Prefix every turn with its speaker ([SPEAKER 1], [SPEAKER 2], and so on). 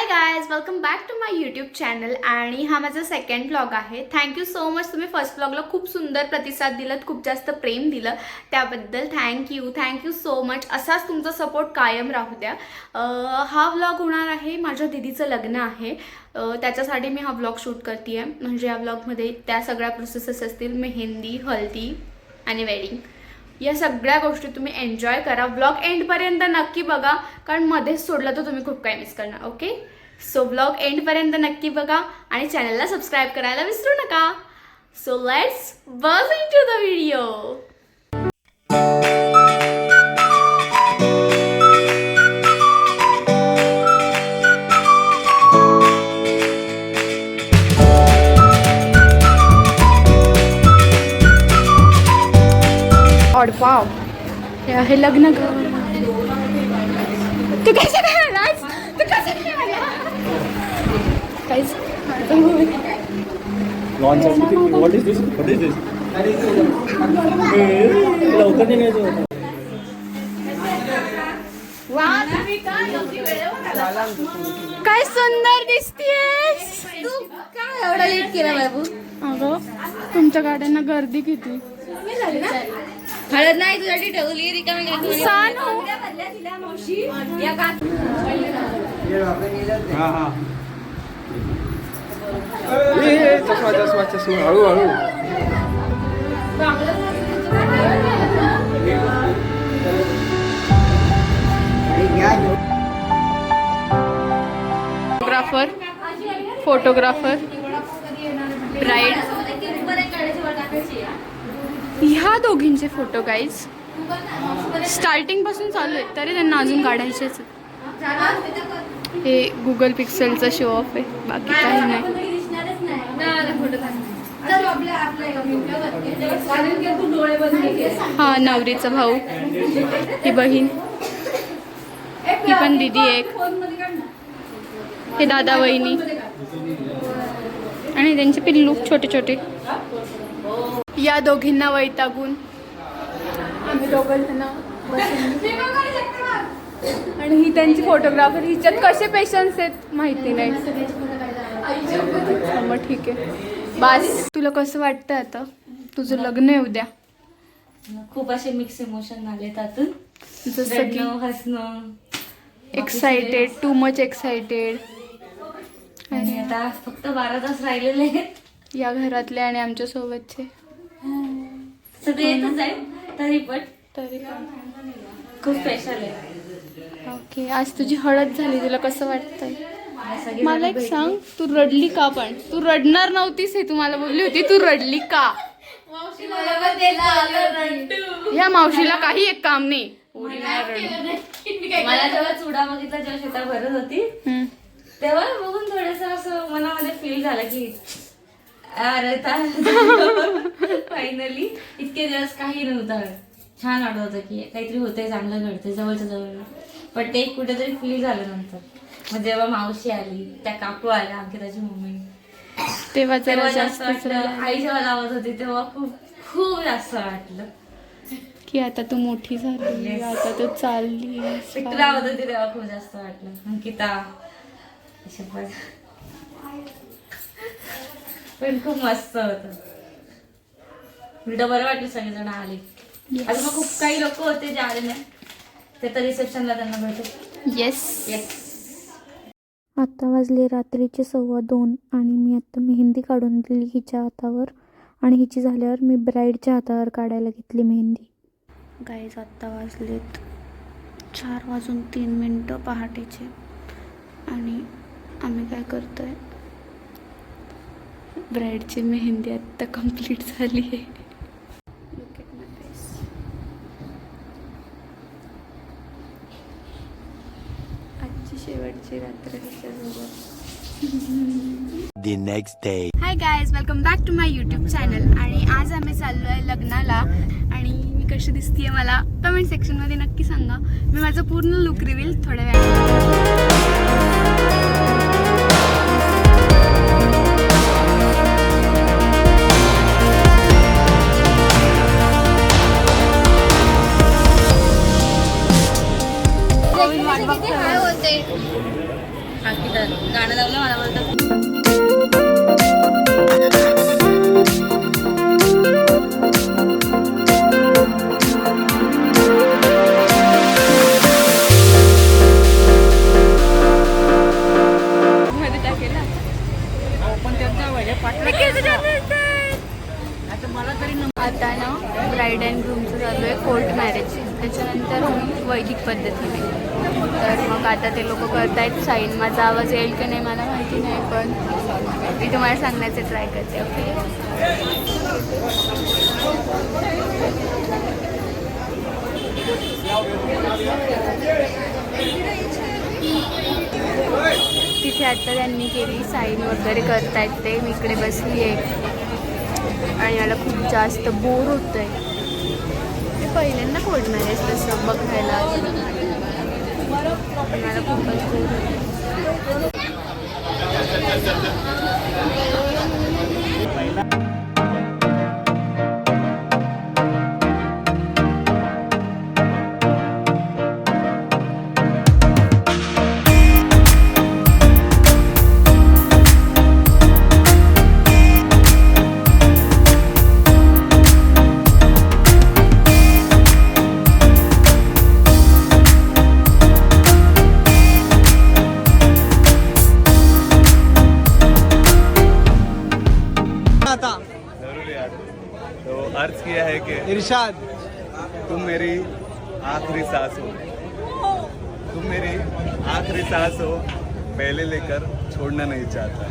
[SPEAKER 1] Guys welcome back to my YouTube channel आणि हा माझा सेकंड ब्लॉग आहे. Thank you so much. तुम्ही फर्स्ट ब्लॉगला खूप सुंदर प्रतिसाद दिलात, खूप जास्त प्रेम दिलं, त्याबद्दल थँक्यू सो मच. असाच तुमचा सपोर्ट कायम राहू द्या. हा ब्लॉग होणार आहे, माझ्या दीदीचं लग्न आहे, त्याच्यासाठी मी हा ब्लॉग शूट करते आहे. म्हणजे या ब्लॉगमध्ये त्या सगळ्या प्रोसेसेस असतील, मेहंदी, हल्दी आणि वेडिंग, या सगळ्या गोष्टी तुम्ही एन्जॉय करा. ब्लॉग एंडपर्यंत नक्की बघा, कारण मध्येच सोडलं तर तुम्ही खूप काही मिस करणार. ओके, सो ब्लॉग एंडपर्यंत नक्की बघा आणि चॅनलला सबस्क्राईब करायला विसरू नका. So let's buzz into the video. और वाव, हे लग्न तू कसं काय आलास? तू कसं काय आला? काहीच
[SPEAKER 2] launch what is this? What is this? लवकर निघायचं होतं.
[SPEAKER 1] काय सुंदर दिसतेस तू.
[SPEAKER 3] काय एवढा लेट केला बाबू?
[SPEAKER 1] अगं तुमच्या गाड्यांना गर्दी किती.
[SPEAKER 3] हळद नाही तुझ्यासाठी ठेवली रिकामी
[SPEAKER 1] सानू.
[SPEAKER 2] चष्मा हळूहळू.
[SPEAKER 1] फोटोग्राफर ब्राईड, ह्या दोघींचे फोटो गाईज स्टार्टिंग पासून चालू आहे, तरी त्यांना अजून काढायचेच. हे गुगल पिक्सेलचा शो ऑफ आहे, बाकी काही नाही. हा नवरीचा भाऊ, ही बहीण, ही पण दीदी एक, हे दादा वहिनी आणि त्यांचे पिल्लू छोटे छोटे. या दोघींना वैतागून आम्ही दोघांना आणि ही त्यांची फोटोग्राफर. हिच्यात कसे पेशन्स आहेत माहिती नाही. मग ठीक आहे बास. तुला कसं वाटतं आता? तुझं लग्न आहे उद्या.
[SPEAKER 3] खूप असे मिक्स इमोशन आले त्यातून,
[SPEAKER 1] जसं की
[SPEAKER 3] हसणं,
[SPEAKER 1] एक्साइटेड, टू मच एक्साइटेड.
[SPEAKER 3] आणि आता फक्त 12 तास राहिलेले आहेत
[SPEAKER 1] या घरातले आणि आमच्या सोबतचे
[SPEAKER 3] सगळे येतच आहे, तरी पण खूप स्पेशल आहे.
[SPEAKER 1] ओके, आज तुझी हळद झाली, तुला कसं वाटतंय?
[SPEAKER 3] सगळे
[SPEAKER 1] मला एक सांग, तू रडली का? पण तू रडणार नव्हतीस हे तुम्हाला बोलली होती, तू रडली का? ह्या मावशीला काही एक काम नाही.
[SPEAKER 3] मला जेव्हा चुडा बघितला, जेव्हा शेतात भरत होती, तेव्हा बघून थोडस असं मनामध्ये फील झालं की अरे फायनली इतके दिवस काही नव्हतं, छान वाटत होतं की काहीतरी होतंय, चांगलं घडतंय जवळच्या जवळ. पण ते कुठेतरी फील झालं नंतर. मग जेव्हा मावशी आली, त्या काकू आल्या, अंकिताची मम्मी,
[SPEAKER 1] तेव्हा
[SPEAKER 3] तेव्हा
[SPEAKER 1] जरा
[SPEAKER 3] जास्त
[SPEAKER 1] जास्त
[SPEAKER 3] वाटलं. आई जेव्हा लावत होती तेव्हा खूप खूप जास्त वाटलं
[SPEAKER 1] की आता तू मोठी झाली, आता तू चालली.
[SPEAKER 3] पिकू लावत होती तेव्हा खूप जास्त वाटलं. अंकिता पण खूप मस्त होतं. उलट बरं वाटलं सगळेजण आले. अजून मग खूप काही लोक होते जे आले नाही, ते तर रिसेप्शनला त्यांना भेटू.
[SPEAKER 1] येस.
[SPEAKER 4] आता वाजले रात्रीचे 2:15 आणि मी आता मेहंदी काढून दिली हिच्या हातावर आणि हिची झाल्यावर मी ब्राईडच्या हातावर काढायला घेतली मेहंदी. गाईज आत्ता वाजलेत 4:03 पहाटेचे आणि आम्ही काय करतोय, ब्राईडची मेहंदी आत्ता कंप्लीट झाली आहे. Look at my face. आजची शेवटची रात्र हिच्यासोबत.
[SPEAKER 5] The next day.
[SPEAKER 1] Hi guys, welcome back to my YouTube channel. आणि आज आम्ही चाललो आहे लग्नाला. आणि मी कशी दिसतीये मला कमेंट सेक्शनमध्ये नक्की सांगा. मी माझं पूर्ण लुक रिव्हील थोड्या वेळात.
[SPEAKER 3] अंकिता नंतर गाणं लावलं मला बोलतं
[SPEAKER 1] मध्ये टाकेला आता ना ब्राईड अँड ग्रूमचं चालू आहे कोर्ट मॅरेज, त्याच्यानंतर वैदिक पद्धतीने. तर मग आता ते लोक करतायत साईन. माझा आवाज येईल की नाही मला माहिती नाही, पण मी तुम्हाला सांगण्याचे ट्राय करते. ओके, तिथे आता त्यांनी केली साईन वगैरे करतायत ते. मी इकडे बसली आहे आणि मला खूप जास्त बोर होत आहे. मी पहिल्यांदा कोर्ट मॅरेज तसं बघायला, मला खूपच बोर होतं.
[SPEAKER 6] जरूर यार. तो अर्ज किया है कि
[SPEAKER 2] इरशाद
[SPEAKER 6] तुम मेरी आखिरी सांस हो, तुम मेरी आखिरी सांस हो, पहले लेकर छोड़ना नहीं चाहता.